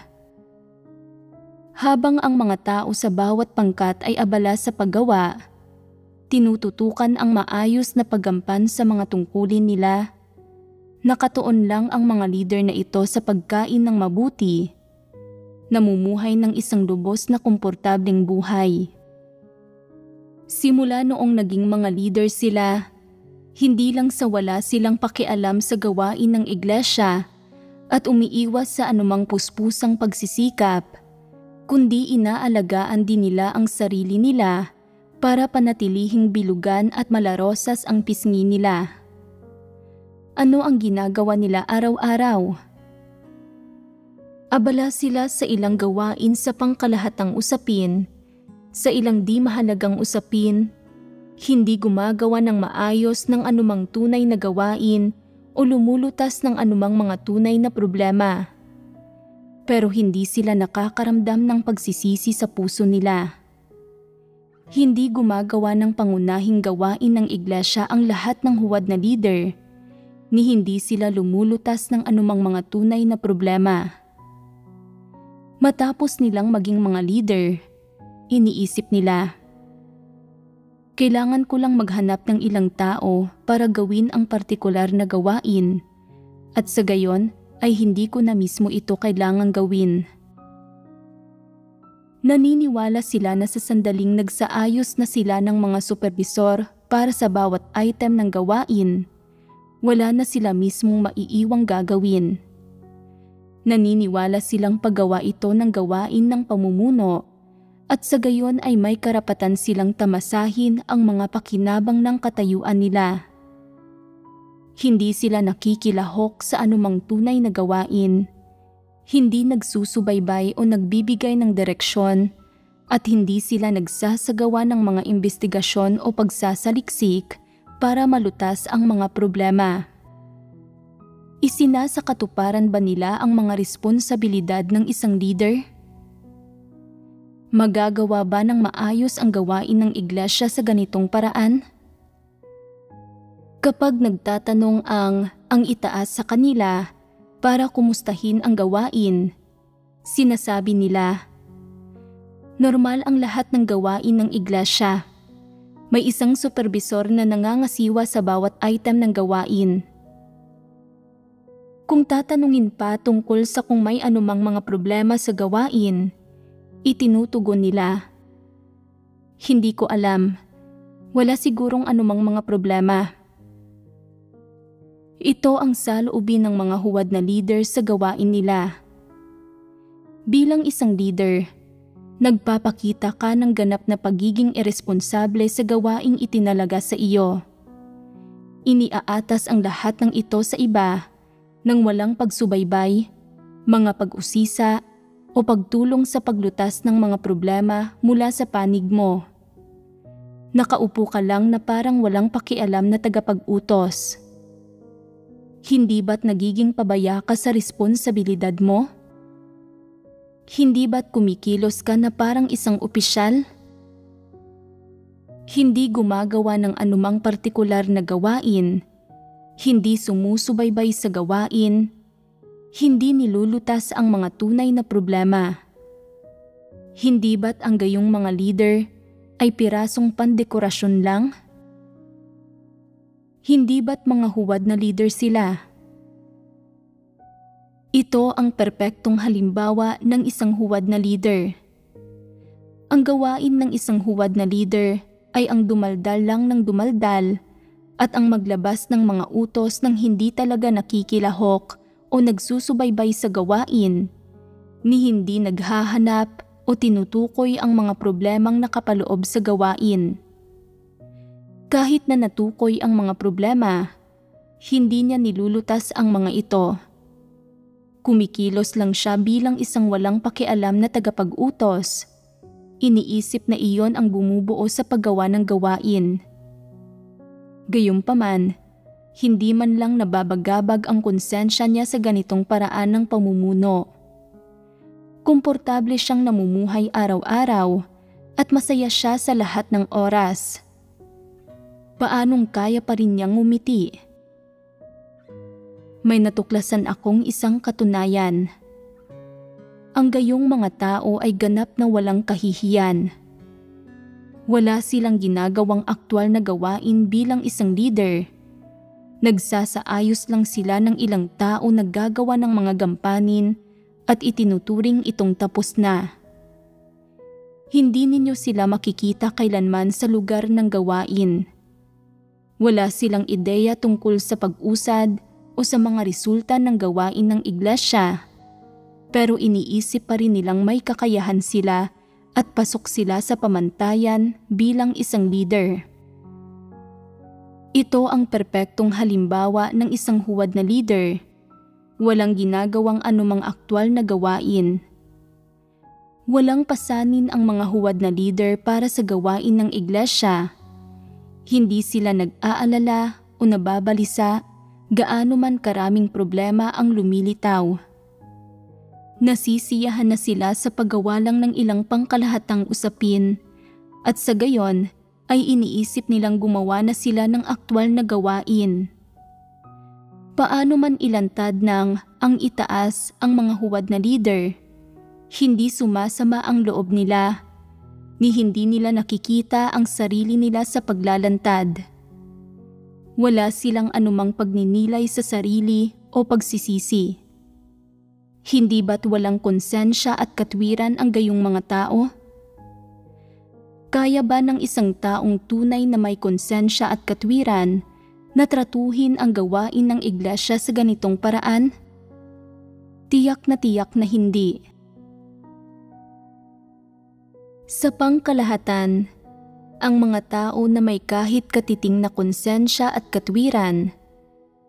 Habang ang mga tao sa bawat pangkat ay abala sa paggawa, tinututukan ang maayos na paggampan sa mga tungkulin nila. Nakatuon lang ang mga leader na ito sa pagkain ng mabuti, namumuhay ng isang lubos na komportableng buhay. Simula noong naging mga leader sila, hindi lang sa wala silang pakialam sa gawain ng iglesia at umiiwas sa anumang puspusang pagsisikap, kundi inaalagaan din nila ang sarili nila para panatilihing bilugan at malarosas ang pisngi nila. Ano ang ginagawa nila araw-araw? Abala sila sa ilang gawain sa pangkalahatang usapin, sa ilang di mahalagang usapin, hindi gumagawa ng maayos ng anumang tunay na gawain o lumulutas ng anumang mga tunay na problema. Pero hindi sila nakakaramdam ng pagsisisi sa puso nila. Hindi gumagawa ng pangunahing gawain ng iglesia ang lahat ng huwad na leader, ni hindi sila lumulutas ng anumang mga tunay na problema. Matapos nilang maging mga leader, iniisip nila, "Kailangan ko lang maghanap ng ilang tao para gawin ang partikular na gawain, at sa gayon ay hindi ko na mismo ito kailangang gawin." Naniniwala sila na sa sandaling nagsaayos na sila ng mga supervisor para sa bawat item ng gawain, wala na sila mismong maiiwang gagawin. Naniniwala silang paggawa ito ng gawain ng pamumuno at sa gayon ay may karapatan silang tamasahin ang mga pakinabang ng katayuan nila. Hindi sila nakikilahok sa anumang tunay na gawain, hindi nagsusubaybay o nagbibigay ng direksyon, at hindi sila nagsasagawa ng mga investigasyon o pagsasaliksik para malutas ang mga problema. Isinasakatuparan ba nila ang mga responsibilidad ng isang leader? Magagawa ba ng maayos ang gawain ng iglesia sa ganitong paraan? Kapag nagtatanong ang itaas sa kanila para kumustahin ang gawain, sinasabi nila, normal ang lahat ng gawain ng iglesia. May isang supervisor na nangangasiwa sa bawat item ng gawain. Kung tatanungin pa tungkol sa kung may anumang mga problema sa gawain, itinutugon nila, hindi ko alam. Wala sigurong anumang mga problema. Ito ang saloobin ng mga huwad na leader sa gawain nila. Bilang isang leader, nagpapakita ka ng ganap na pagiging iresponsable sa gawaing itinalaga sa iyo. Iniaatas ang lahat ng ito sa iba nang walang pagsubaybay, mga pag-usisa o pagtulong sa paglutas ng mga problema mula sa panig mo. Nakaupo ka lang na parang walang pakialam na tagapag-utos. Hindi ba't nagiging pabaya ka sa responsibilidad mo? Hindi ba't kumikilos ka na parang isang opisyal? Hindi gumagawa ng anumang partikular na gawain, hindi sumusubaybay sa gawain, hindi nilulutas ang mga tunay na problema. Hindi ba't ang gayong mga leader ay pirasong pandekorasyon lang? Hindi ba't mga huwad na leader sila? Ito ang perpektong halimbawa ng isang huwad na leader. Ang gawain ng isang huwad na leader ay ang dumaldal lang ng dumaldal at ang maglabas ng mga utos ng hindi talaga nakikilahok o nagsusubaybay sa gawain, ni hindi naghahanap o tinutukoy ang mga problemang nakapaloob sa gawain. Kahit na natukoy ang mga problema, hindi niya nilulutas ang mga ito. Kumikilos lang siya bilang isang walang pakialam na tagapag-utos. Iniisip na iyon ang bumubuo sa paggawa ng gawain. Gayunpaman, hindi man lang nababagabag ang konsensya niya sa ganitong paraan ng pamumuno. Komportable siyang namumuhay araw-araw at masaya siya sa lahat ng oras. Paanong kaya pa rin niyang ngumiti? May natuklasan akong isang katunayan. Ang gayong mga tao ay ganap na walang kahihiyan. Wala silang ginagawang aktwal na gawain bilang isang leader. Nagsasaayos lang sila ng ilang tao na gagawa ng mga gampanin at itinuturing itong tapos na. Hindi ninyo sila makikita kailanman sa lugar ng gawain. Wala silang ideya tungkol sa pag-usad o sa mga resulta ng gawain ng iglesia, pero iniisip pa rin nilang may kakayahan sila at pasok sila sa pamantayan bilang isang leader. Ito ang perpektong halimbawa ng isang huwad na leader. Walang ginagawang anumang aktwal na gawain. Walang pasanin ang mga huwad na leader para sa gawain ng iglesia. Hindi sila nag-aalala o nababalisa gaano man karaming problema ang lumilitaw. Nasisiyahan na sila sa paggawa lang ng ilang pangkalahatang usapin at sa gayon ay iniisip nilang gumawa na sila ng aktwal na gawain. Paano man ilantad ng ang itaas ang mga huwad na leader, hindi sumasama ang loob nila, ni hindi nila nakikita ang sarili nila sa paglalantad. Wala silang anumang pagninilay sa sarili o pagsisisi. Hindi ba't walang konsensya at katwiran ang gayong mga tao? Kaya ba ng isang taong tunay na may konsensya at katwiran na tratuhin ang gawain ng iglesia sa ganitong paraan? Tiyak na hindi. Sa pangkalahatan, ang mga tao na may kahit katiting na konsensya at katwiran,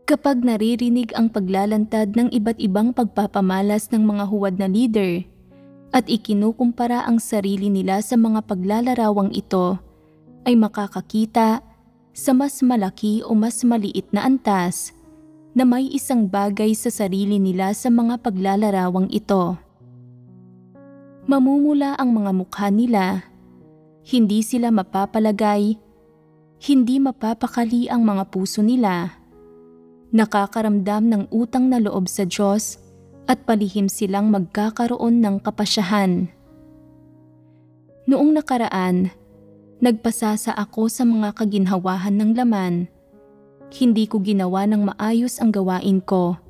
kapag naririnig ang paglalantad ng iba't ibang pagpapamalas ng mga huwad na leader at ikinukumpara ang sarili nila sa mga paglalarawang ito, ay makakakita sa mas malaki o mas maliit na antas na may isang bagay sa sarili nila sa mga paglalarawang ito. Mamumula ang mga mukha nila, hindi sila mapapalagay, Hindi mapapakali ang mga puso nila. Nakakaramdam ng utang na loob sa Diyos at palihim silang magkakaroon ng kapasyahan. Noong nakaraan, nagpasasa ako sa mga kaginhawahan ng laman. Hindi ko ginawa ng maayos ang gawain ko.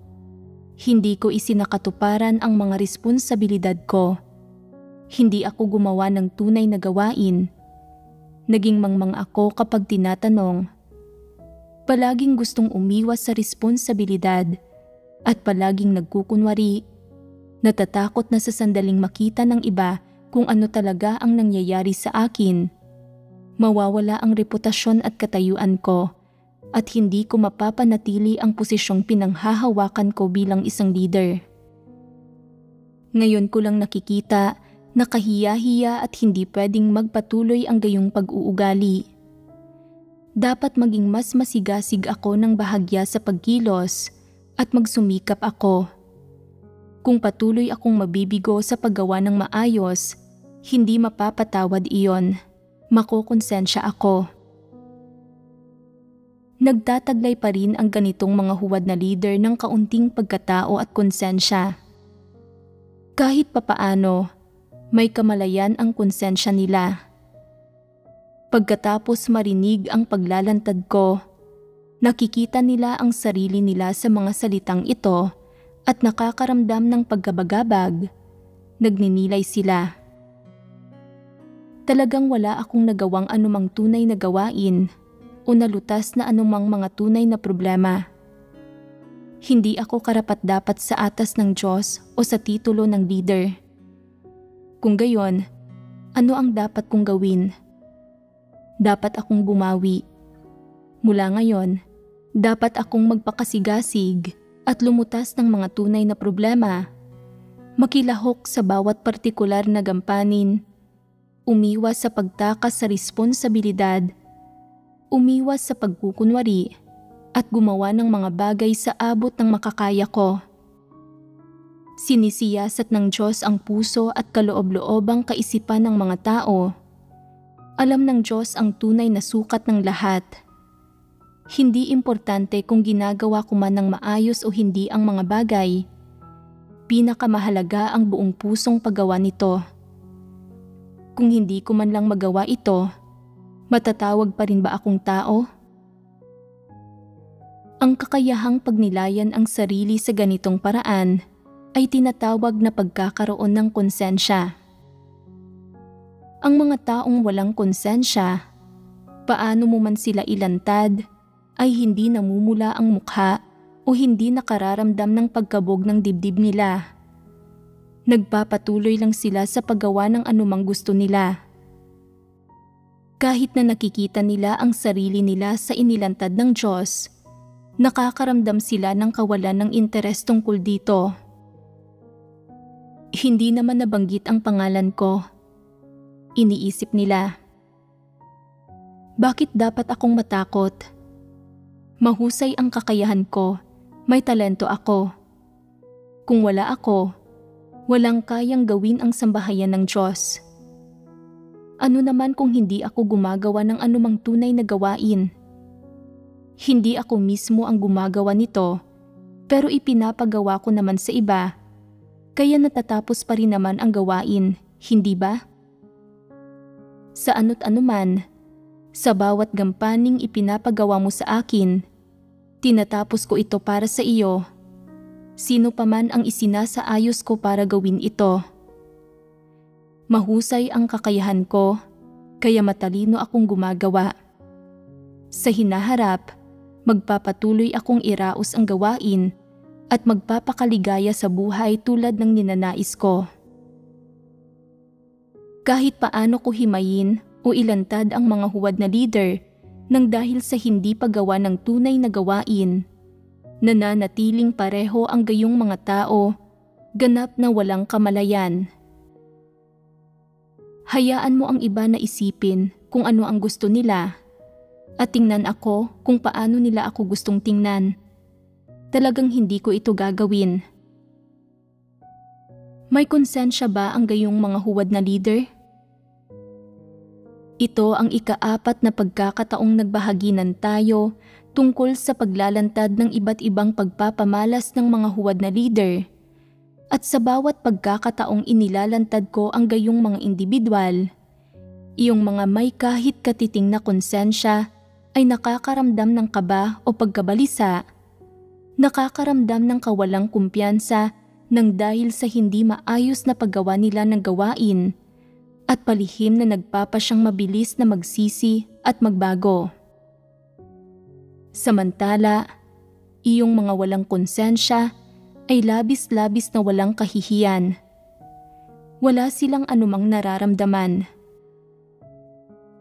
Hindi ko isinakatuparan ang mga responsibilidad ko. Hindi ako gumawa ng tunay na gawain. Naging mangmang ako kapag tinatanong. Palaging gustong umiwas sa responsibilidad at palaging nagkukunwari. Natatakot na sa sandaling makita ng iba kung ano talaga ang nangyayari sa akin. Mawawala ang reputasyon at katayuan ko at hindi ko mapapanatili ang posisyong pinanghahawakan ko bilang isang leader. Ngayon ko lang nakikita na kahiya-hiya at hindi pwedeng magpatuloy ang gayong pag-uugali. Dapat maging mas masigasig ako ng bahagya sa pagkilos at magsumikap ako. Kung patuloy akong mabibigo sa paggawa ng maayos, hindi mapapatawad iyon. Makokonsensya ako. Nagtataglay pa rin ang ganitong mga huwad na leader ng kaunting pagkatao at konsensya. Kahit papaano, may kamalayan ang konsensya nila. Pagkatapos marinig ang paglalantad ko, nakikita nila ang sarili nila sa mga salitang ito at nakakaramdam ng pagkabagabag. Nagninilay sila. Talagang wala akong nagawang anumang tunay na gawain o nalutas na anumang mga tunay na problema. Hindi ako karapat-dapat sa atas ng Diyos o sa titulo ng leader. Kung gayon, ano ang dapat kong gawin? Dapat akong bumawi. Mula ngayon, dapat akong magpakasigasig at lumutas ng mga tunay na problema. Makilahok sa bawat partikular na gampanin. Umiwas sa pagtakas sa responsibilidad. Umiwas sa pagkukunwari at gumawa ng mga bagay sa abot ng makakaya ko. Sinisiyasat ng Diyos ang puso at kaloob-loobang kaisipan ng mga tao. Alam ng Diyos ang tunay na sukat ng lahat. Hindi importante kung ginagawa ko man ng maayos o hindi ang mga bagay. Pinakamahalaga ang buong pusong paggawa nito. Kung hindi ko man lang magawa ito, matatawag pa rin ba akong tao? Ang kakayahang pagnilayan ang sarili sa ganitong paraan ay tinatawag na pagkakaroon ng konsensya. Ang mga taong walang konsensya, paano mo man sila ilantad, ay hindi namumula ang mukha o hindi nakararamdam ng pagkabog ng dibdib nila. Nagpapatuloy lang sila sa paggawa ng anumang gusto nila. Kahit na nakikita nila ang sarili nila sa inilantad ng Diyos, nakakaramdam sila ng kawalan ng interes tungkol dito. Hindi naman nabanggit ang pangalan ko. Iniisip nila. Bakit dapat akong matakot? Mahusay ang kakayahan ko, may talento ako. Kung wala ako, walang kayang gawin ang sambahayan ng Diyos. Ano naman kung hindi ako gumagawa ng anumang tunay na gawain? Hindi ako mismo ang gumagawa nito, pero ipinapagawa ko naman sa iba. Kaya natatapos pa rin naman ang gawain, hindi ba? Sa ano't anuman, sa bawat gampaning ipinapagawa mo sa akin, tinatapos ko ito para sa iyo. Sino pa man ang isinasaayos ko para gawin ito. Mahusay ang kakayahan ko, kaya matalino akong gumagawa. Sa hinaharap, magpapatuloy akong iraos ang gawain at magpapakaligaya sa buhay tulad ng ninanais ko. Kahit paano ko himayin o ilantad ang mga huwad na leader nang dahil sa hindi paggawa ng tunay na gawain, nananatiling pareho ang gayong mga tao, ganap na walang kamalayan. Hayaan mo ang iba na isipin kung ano ang gusto nila at tingnan ako kung paano nila ako gustong tingnan. Talagang hindi ko ito gagawin. May konsensya ba ang gayong mga huwad na leader? Ito ang ika-4 na pagkakataong nagbahaginan tayo tungkol sa paglalantad ng iba't ibang pagpapamalas ng mga huwad na leader. At sa bawat pagkakataong inilalantad ko ang gayong mga individual, iyong mga may kahit katiting na konsensya ay nakakaramdam ng kaba o pagkabalisa, nakakaramdam ng kawalang kumpiyansa nang dahil sa hindi maayos na paggawa nila ng gawain, at palihim na nagpapasyang mabilis na magsisi at magbago. Samantala, iyong mga walang konsensya ay labis-labis na walang kahihiyan. Wala silang anumang nararamdaman.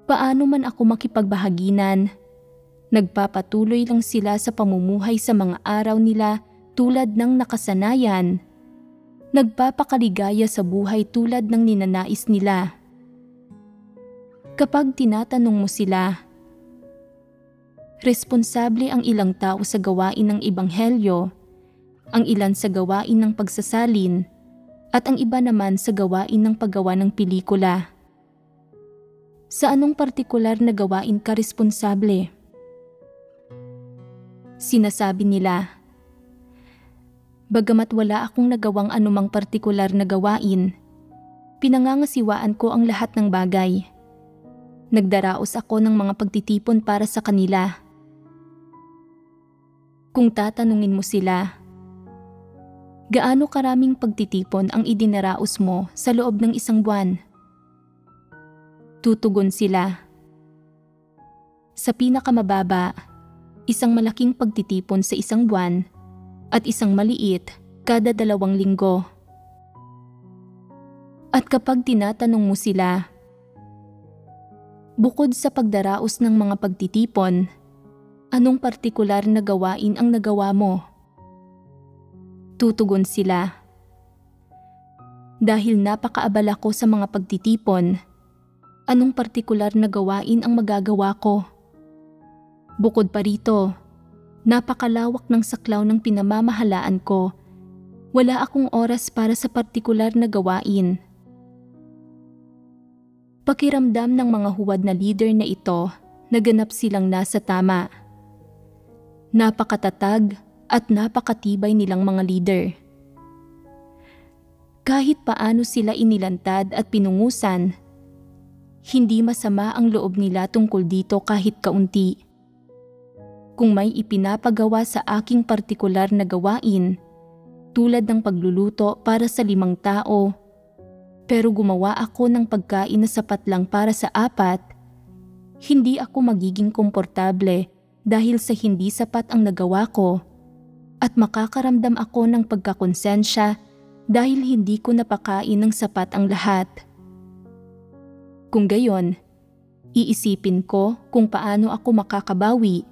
Paano man ako makipagbahaginan, nagpapatuloy lang sila sa pamumuhay sa mga araw nila tulad ng nakasanayan. Nagpapakaligaya sa buhay tulad ng ninanais nila. Kapag tinatanong mo sila, responsable ang ilang tao sa gawain ng ebanghelyo, ang ilan sa gawain ng pagsasalin, at ang iba naman sa gawain ng paggawa ng pelikula. Sa anong partikular na gawain ka responsable? Sinasabi nila, bagamat wala akong nagawang anumang partikular na gawain, pinangangasiwaan ko ang lahat ng bagay. Nagdaraos ako ng mga pagtitipon para sa kanila. Kung tatanungin mo sila, gaano karaming pagtitipon ang idinaraos mo sa loob ng isang buwan? Tutugon sila, sa pinakamababa, isang malaking pagtitipon sa isang buwan at isang maliit kada 2 linggo. At kapag tinatanong mo sila, bukod sa pagdaraos ng mga pagtitipon, anong partikular na gawain ang nagawa mo? Tutugon sila, dahil napakaabala ko sa mga pagtitipon, anong partikular na gawain ang magagawa ko? Bukod pa rito, napakalawak ng saklaw ng pinamamahalaan ko, wala akong oras para sa partikular na gawain. Pakiramdam ng mga huwad na leader na ito, naganap silang nasa tama. Napakatatag at napakatibay nilang mga leader. Kahit paano sila inilantad at pinungusan, hindi masama ang loob nila tungkol dito kahit kaunti. Kung may ipinapagawa sa aking partikular na gawain, tulad ng pagluluto para sa 5 tao, pero gumawa ako ng pagkain na sapat lang para sa 4, hindi ako magiging komportable dahil sa hindi sapat ang nagawa ko, at makakaramdam ako ng pagkakonsensya dahil hindi ko napakain ng sapat ang lahat. Kung gayon, iisipin ko kung paano ako makakabawi.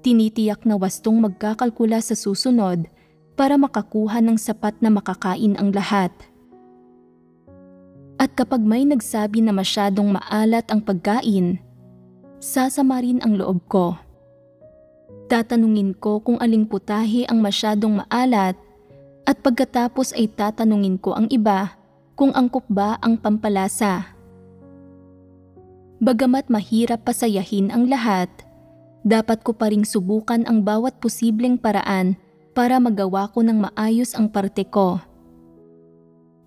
Tinitiyak na wastong magkakalkula sa susunod para makakuha ng sapat na makakain ang lahat. At kapag may nagsabi na masyadong maalat ang pagkain, sasama rin ang loob ko. Tatanungin ko kung aling putahe ang masyadong maalat, at pagkatapos ay tatanungin ko ang iba kung angkop ba ang pampalasa. Bagamat mahirap pasayahin ang lahat, dapat ko pa ring subukan ang bawat posibleng paraan para magawa ko ng maayos ang parte ko.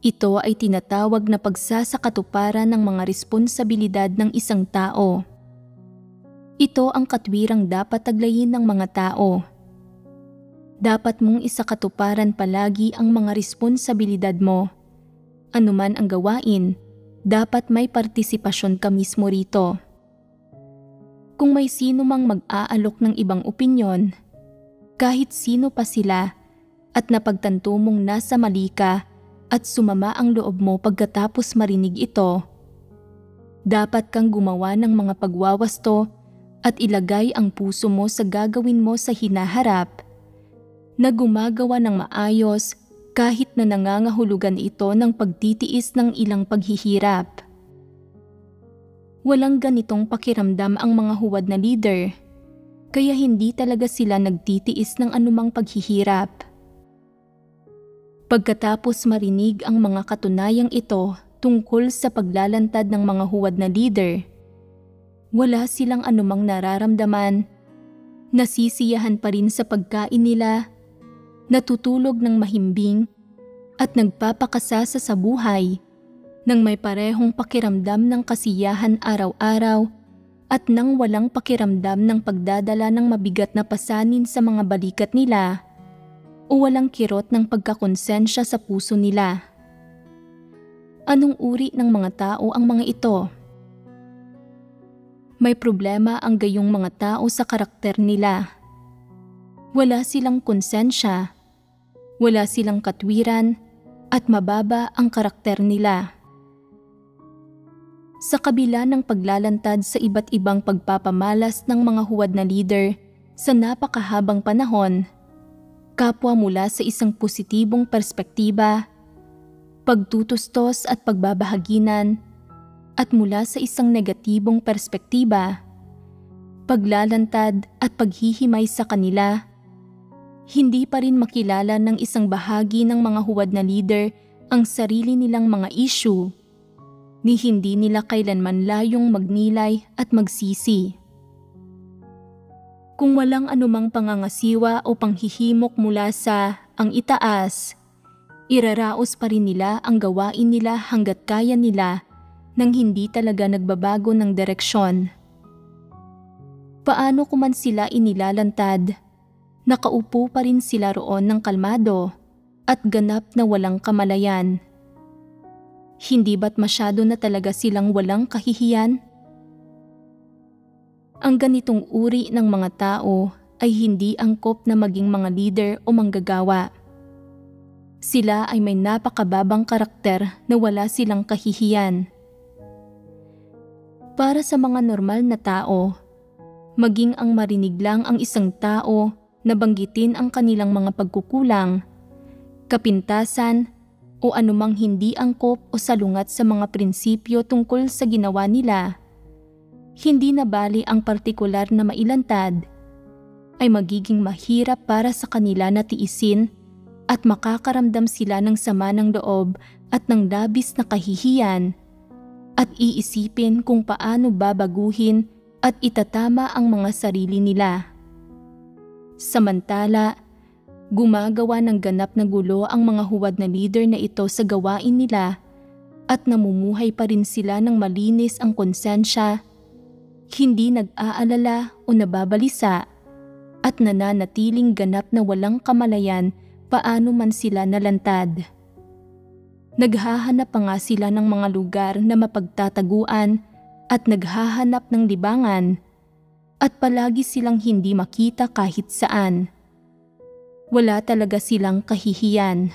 Ito ay tinatawag na pagsasakatuparan ng mga responsibilidad ng isang tao. Ito ang katwirang dapat taglayin ng mga tao. Dapat mong isakatuparan palagi ang mga responsibilidad mo. Anuman ang gawain, dapat may partisipasyon ka mismo rito. Kung may sino mang mag-aalok ng ibang opinyon, kahit sino pa sila, at napagtanto mong nasa mali ka at sumama ang loob mo pagkatapos marinig ito, dapat kang gumawa ng mga pagwawasto at ilagay ang puso mo sa gagawin mo sa hinaharap, na gumagawa ng maayos kahit na nangangahulugan ito ng pagtitiis ng ilang paghihirap. Walang ganitong pakiramdam ang mga huwad na leader, kaya hindi talaga sila nagtitiis ng anumang paghihirap. Pagkatapos marinig ang mga katunayang ito tungkol sa paglalantad ng mga huwad na leader, Wala silang anumang nararamdaman. Nasisiyahan pa rin sa pagkain nila, natutulog ng mahimbing, at nagpapakasasa sa buhay nang may parehong pakiramdam ng kasiyahan araw-araw at nang walang pakiramdam ng pagdadala ng mabigat na pasanin sa mga balikat nila o walang kirot ng pagkakonsensya sa puso nila. Anong uri ng mga tao ang mga ito? May problema ang gayong mga tao sa karakter nila. Wala silang konsensya, wala silang katwiran, at mababa ang karakter nila. Sa kabila ng paglalantad sa iba't ibang pagpapamalas ng mga huwad na leader sa napakahabang panahon, kapwa mula sa isang positibong perspektiba, pagtutustos at pagbabahaginan, at mula sa isang negatibong perspektiba, paglalantad at paghihimay sa kanila, hindi pa rin makilala ng isang bahagi ng mga huwad na leader ang sarili nilang mga issue, ni hindi nila kailanman layong magnilay at magsisi. Kung walang anumang pangangasiwa o panghihimok mula sa ang itaas, iraraos pa rin nila ang gawain nila hanggat kaya nila nang hindi talaga nagbabago ng direksyon. Paano kung man sila inilalantad, nakaupo pa rin sila roon ng kalmado at ganap na walang kamalayan? Hindi ba't masyado na talaga silang walang kahihiyan? Ang ganitong uri ng mga tao ay hindi angkop na maging mga leader o manggagawa. Sila ay may napakababang karakter na wala silang kahihiyan. Para sa mga normal na tao, maging ang marinig lang ang isang tao na banggitin ang kanilang mga pagkukulang, kapintasan, o anumang hindi angkop o salungat sa mga prinsipyo tungkol sa ginawa nila, hindi na bali ang partikular na mailantad, ay magiging mahirap para sa kanila na tiisin at makakaramdam sila ng sama ng loob at ng labis na kahihiyan at iisipin kung paano babaguhin at itatama ang mga sarili nila. Samantala, gumagawa ng ganap na gulo ang mga huwad na leader na ito sa gawain nila at namumuhay pa rin sila ng malinis ang konsensya, hindi nag-aalala o nababalisa at nananatiling ganap na walang kamalayan paano man sila nalantad. Naghahanap pa nga sila ng mga lugar na mapagtataguan at naghahanap ng libangan at palagi silang hindi makita kahit saan. Wala talaga silang kahihiyan.